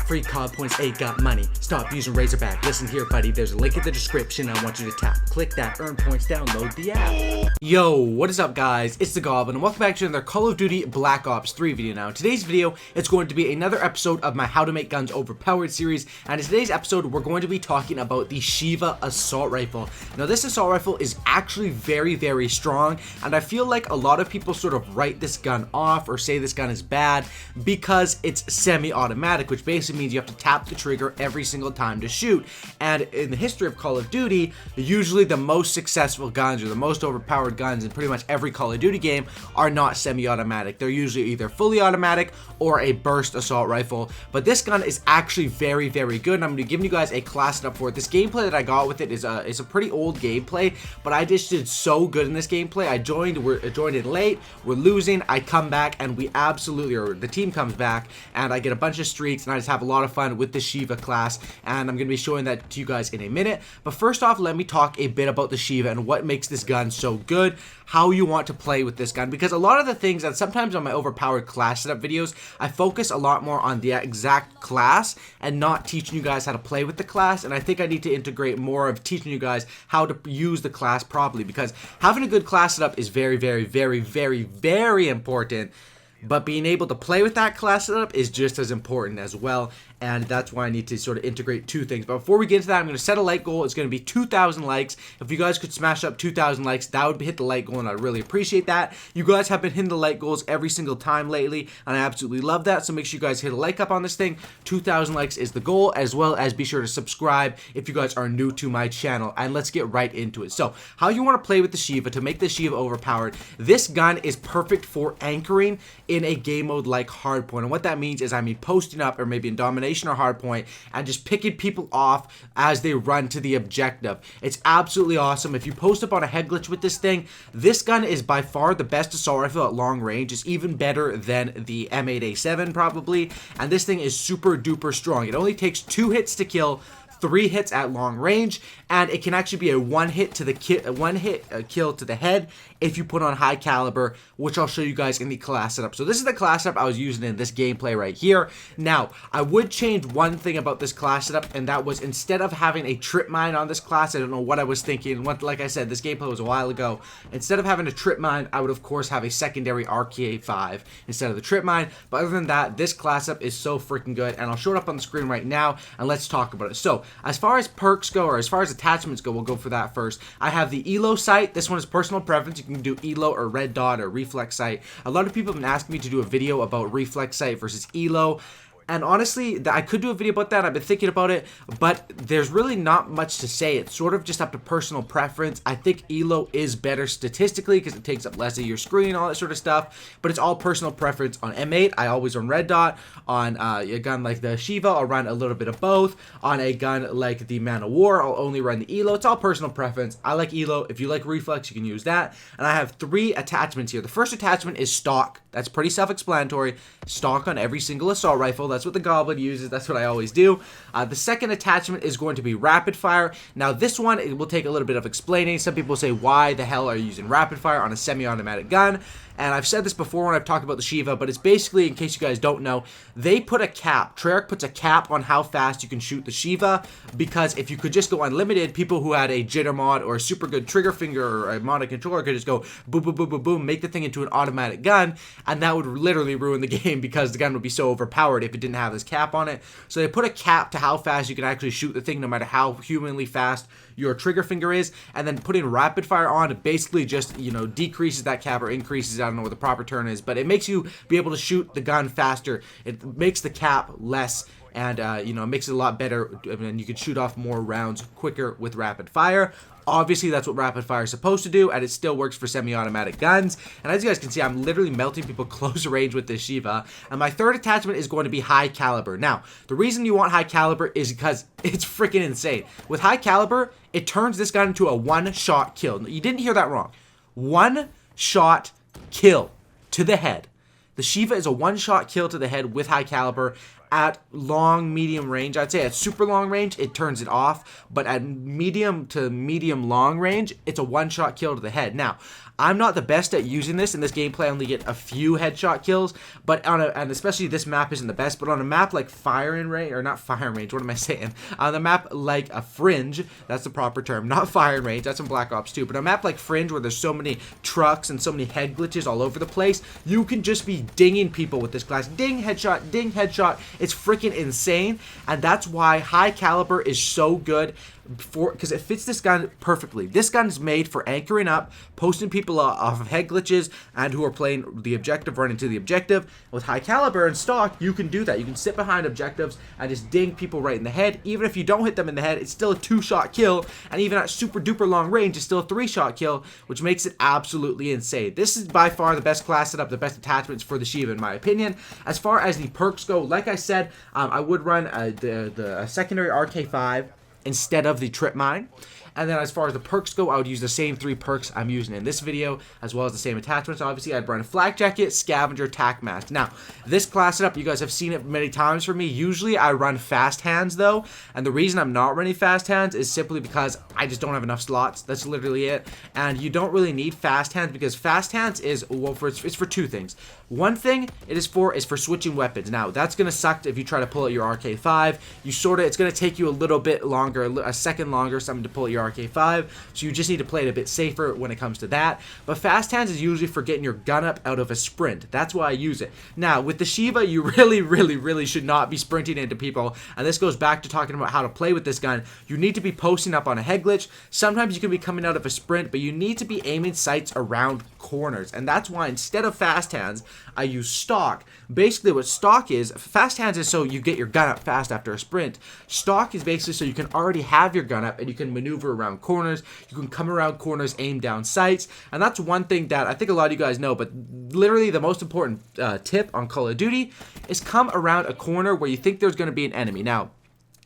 free COD points, ain't got money. Stop using Razorback. Listen here, buddy. There's a link in the description. I want you to tap. Click that, earn points, download the app. Yo, what is up, guys? It's the Goblin, and welcome back to another Call of Duty Black Ops 3 video. Now, in today's video, it's going to be another episode of my How to Make Guns Overpowered series. And in today's episode, we're going to be talking about the Shiva assault rifle. Now, this assault rifle is actually very, very strong, and I feel like a lot of people sort of write this gun off or say this gun is bad because it's semi-automatic, which basically means you have to tap the trigger every single time to shoot. And in the history of Call of Duty, usually the most successful guns or the most overpowered guns in pretty much every Call of Duty game are not semi-automatic. They're usually either fully automatic or a burst assault rifle. But this gun is actually very, very good, and I'm going to be giving you guys a class setup for it. This gameplay that I got with it is a pretty old gameplay, but I just did so good in this gameplay. I joined in late, we're losing, I come back, and we absolutely, or the team comes back, and I get a bunch of streaks, and I just have a lot of fun with the Shiva class, and I'm going to be showing that to you guys in a minute. But first off, let me talk a bit about the Shiva and what makes this gun so good, how you want to play with this gun, because a lot of the things that sometimes on my overpowered class setup videos, I focus a lot more on the exact class and not teaching you guys how to play with the class, and I think I need to integrate more of teaching you guys how to use the class properly, because having a good class setup is very, very, very, very, very important. But being able to play with that class setup is just as important as well, and that's why I need to sort of integrate two things. But before we get into that, I'm going to set a like goal. It's going to be 2,000 likes. If you guys could smash up 2,000 likes, that would hit the like goal, and I'd really appreciate that. You guys have been hitting the like goals every single time lately, and I absolutely love that, so make sure you guys hit a like up on this thing. 2,000 likes is the goal, as well as be sure to subscribe if you guys are new to my channel, and let's get right into it. So, how you want to play with the Shiva to make the Shiva overpowered. This gun is perfect for anchoring in a game mode like Hardpoint, and what that means is posting up, or maybe in Domination or Hardpoint, and just picking people off as they run to the objective. It's absolutely awesome. If you post up on a head glitch with this thing, this gun is by far the best assault rifle at long range. It's even better than the M8A7 probably, and this thing is super duper strong. It only takes 2 hits to kill, 3 hits at long range, and it can actually be a one hit kill to the head if you put on high caliber, which I'll show you guys in the class setup. So this is the class setup I was using in this gameplay right here. Now, I would change one thing about this class setup, and that was instead of having a trip mine on this class, I don't know what I was thinking. Like I said, this gameplay was a while ago. Instead of having a trip mine, I would of course have a secondary RK5 instead of the trip mine. But other than that, this class setup is so freaking good, and I'll show it up on the screen right now, and let's talk about it. So, as far as perks go, or as far as attachments go, we'll go for that first. I have the ELO sight. This one is personal preference. You can do ELO or red dot or reflex sight. A lot of people have been asking me to do a video about reflex sight versus ELO. And honestly, I could do a video about that. I've been thinking about it, but there's really not much to say. It's sort of just up to personal preference. I think ELO is better statistically because it takes up less of your screen, all that sort of stuff, but it's all personal preference. On M8, I always run red dot. On a gun like the Shiva, I'll run a little bit of both. On a gun like the Man of War, I'll only run the ELO. It's all personal preference. I like ELO. If you like reflex, you can use that. And I have 3 attachments here. The first attachment is stock. That's pretty self-explanatory. Stock on every single assault rifle. That's what the Goblin uses. That's what I always do. The second attachment is going to be rapid fire. Now this one, it will take a little bit of explaining. Some people say, why the hell are you using rapid fire on a semi-automatic gun? And I've said this before when I've talked about the Shiva, but it's basically, in case you guys don't know, they put a cap. Treyarch puts a cap on how fast you can shoot the Shiva, because if you could just go unlimited, people who had a jitter mod or a super good trigger finger or a modded controller could just go boom, boom, boom, boom, boom, make the thing into an automatic gun, and that would literally ruin the game because the gun would be so overpowered if it didn't have this cap on it. So they put a cap to how fast you can actually shoot the thing, no matter how humanly fast your trigger finger is, and then putting rapid fire on, it basically just, decreases that cap or increases, I don't know what the proper term is, but it makes you be able to shoot the gun faster. It makes the cap less, and it makes it a lot better, and you can shoot off more rounds quicker with rapid fire. Obviously, that's what rapid fire is supposed to do, and it still works for semi-automatic guns. And as you guys can see, I'm literally melting people close range with this Shiva. And my third attachment is going to be high caliber. Now, the reason you want high caliber is because it's freaking insane. With high caliber, it turns this gun into a one-shot kill. You didn't hear that wrong. One-shot kill to the head. The Shiva is a one-shot kill to the head with high caliber, At long, medium range, I'd say at super long range, it turns it off. But at medium to medium long range, it's a one-shot kill to the head. Now, I'm not the best at using this. In this gameplay, I only get a few headshot kills. But and especially this map isn't the best. But on a map like Firing Range, or not Firing Range, what am I saying? On a map like a Fringe, that's the proper term, not Firing Range, that's in Black Ops 2. But on a map like Fringe, where there's so many trucks and so many head glitches all over the place, you can just be dinging people with this class. Ding, headshot, ding, headshot. It's freaking insane. And that's why high caliber is so good, because it fits this gun perfectly. This gun is made for anchoring up, posting people off of head glitches, and who are playing the objective, running to the objective. With high caliber and stock, you can do that. You can sit behind objectives and just ding people right in the head. Even if you don't hit them in the head, it's still a 2-shot kill, and even at super duper long range, it's still a 3-shot kill, which makes it absolutely insane. This is by far the best class setup, the best attachments for the Shiva, in my opinion. As far as the perks go, like I said, I would run the secondary RK5 instead of the trip mine. And then as far as the perks go, I would use the same 3 perks I'm using in this video, as well as the same attachments. Obviously, I'd run a flak jacket, scavenger, tac mask. Now, this class setup, you guys have seen it many times for me. Usually, I run fast hands, though. And the reason I'm not running fast hands is simply because I just don't have enough slots. That's literally it. And you don't really need fast hands, because fast hands is, well, it's for 2 things. One thing it is for switching weapons. Now, that's going to suck if you try to pull out your RK5. It's going to take you a little bit longer, a second longer, something to pull out your RK5. So you just need to play it a bit safer when it comes to that. But fast hands is usually for getting your gun up out of a sprint. That's why I use it. Now, with the Shiva, you really should not be sprinting into people. And this goes back to talking about how to play with this gun. You need to be posting up on a head glitch. Sometimes you can be coming out of a sprint, but you need to be aiming sights around corners. And that's why instead of fast hands, I use stock. Basically what stock is, fast hands is so you get your gun up fast after a sprint. Stock is basically so you can already have your gun up and you can maneuver around corners. You can come around corners, aim down sights. And that's one thing that I think a lot of you guys know, but literally the most important tip on Call of Duty is come around a corner where you think there's going to be an enemy. Now,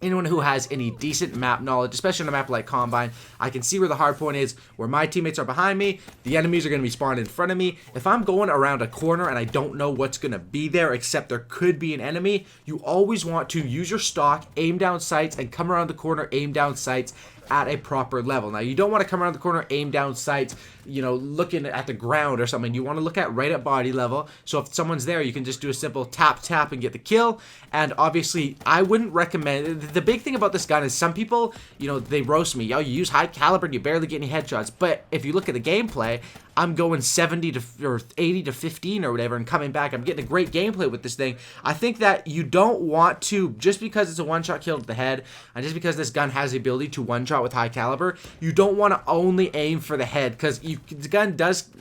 anyone who has any decent map knowledge, especially on a map like Combine, I can see where the hard point is, where my teammates are behind me, the enemies are going to be spawned in front of me. If I'm going around a corner and I don't know what's going to be there, except there could be an enemy, you always want to use your stock, aim down sights, and come around the corner, aim down sights at a proper level. Now, you don't want to come around the corner, aim down sights, looking at the ground or something. You want to look at right at body level. So if someone's there, you can just do a simple tap and get the kill. And obviously, I wouldn't recommend. The big thing about this gun is some people, they roast me. Yo, you use high caliber and you barely get any headshots. But if you look at the gameplay, I'm going 70 or 80 to 15 or whatever and coming back. I'm getting a great gameplay with this thing. I think that you don't want to, just because it's a one-shot kill to the head, and just because this gun has the ability to one-shot with high caliber, you don't want to only aim for the head, because the gun doesn't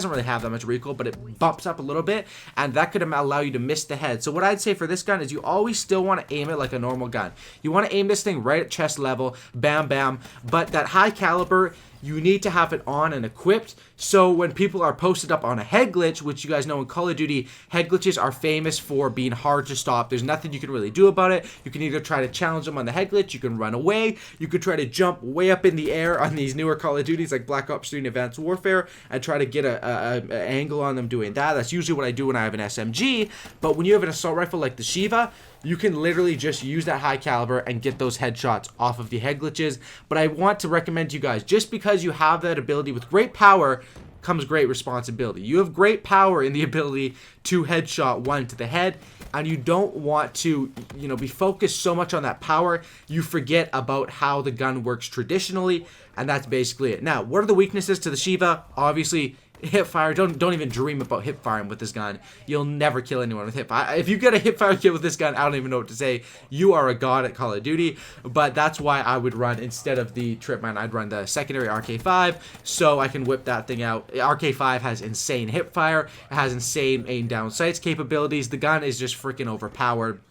really have that much recoil, but it bumps up a little bit, and that could allow you to miss the head. So what I'd say for this gun is you always still want to aim it like a normal gun. You want to aim this thing right at chest level, bam, bam, but that high caliber, you need to have it on and equipped, so when people are posted up on a head glitch, which you guys know in Call of Duty, head glitches are famous for being hard to stop. There's nothing you can really do about it. You can either try to challenge them on the head glitch, you can run away, you could try to jump way up in the air on these newer Call of Duties like Black Ops 3 and Advanced Warfare and try to get an angle on them doing that. That's usually what I do when I have an SMG, but when you have an assault rifle like the Shiva, you can literally just use that high caliber and get those headshots off of the head glitches. But I want to recommend to you guys, just because you have that ability, with great power comes great responsibility. You have great power in the ability to headshot one to the head, and you don't want to, be focused so much on that power, you forget about how the gun works traditionally, and that's basically it. Now, what are the weaknesses to the Shiva? Obviously, hip fire. Don't even dream about hip firing with this gun. You'll never kill anyone with hip fire. If you get a hip fire kill with this gun, I don't even know what to say. You are a god at Call of Duty. But that's why I would run, instead of the trip mine, I'd run the secondary RK5 so I can whip that thing out. RK5 has insane hip fire. It has insane aim down sights capabilities. The gun is just freaking overpowered.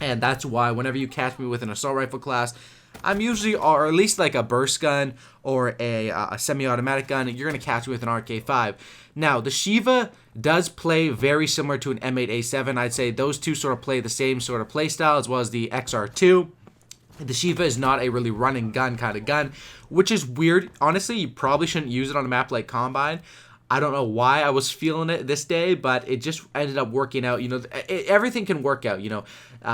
And that's why whenever you catch me with an assault rifle class, I'm usually, or at least like a burst gun or a semi-automatic gun, you're going to catch me with an RK5. Now, the Shiva does play very similar to an M8A7. I'd say those two sort of play the same sort of play style, as well as the XR2. The Shiva is not a really running gun kind of gun, which is weird. Honestly, you probably shouldn't use it on a map like Combine. I don't know why I was feeling it this day, but it just ended up working out. You know, everything can work out, you know.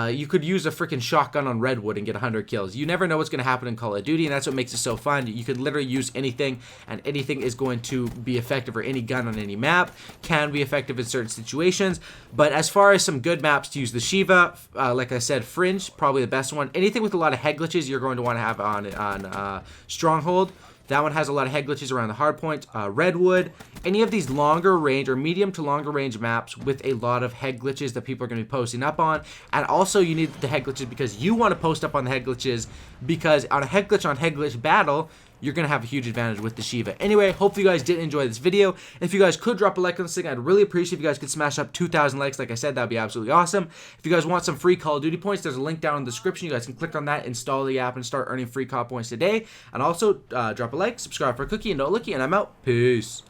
You could use a freaking shotgun on Redwood and get 100 kills. You never know what's going to happen in Call of Duty, and that's what makes it so fun. You could literally use anything, and anything is going to be effective, or any gun on any map can be effective in certain situations. But as far as some good maps to use, the Shiva, like I said, Fringe, probably the best one. Anything with a lot of head glitches, you're going to want to have on Stronghold. That one has a lot of head glitches around the hard point. Redwood, any of these longer range or medium to longer range maps with a lot of head glitches that people are going to be posting up on. And also you need the head glitches because you want to post up on the head glitches, because on a head glitch battle, you're going to have a huge advantage with the Shiva. Anyway, hopefully you guys did enjoy this video. And if you guys could drop a like on this thing, I'd really appreciate if you guys could smash up 2,000 likes. Like I said, that'd be absolutely awesome. If you guys want some free Call of Duty points, there's a link down in the description. You guys can click on that, install the app, and start earning free COD points today. And also, drop a like, subscribe for a cookie, and don't looky, and I'm out. Peace.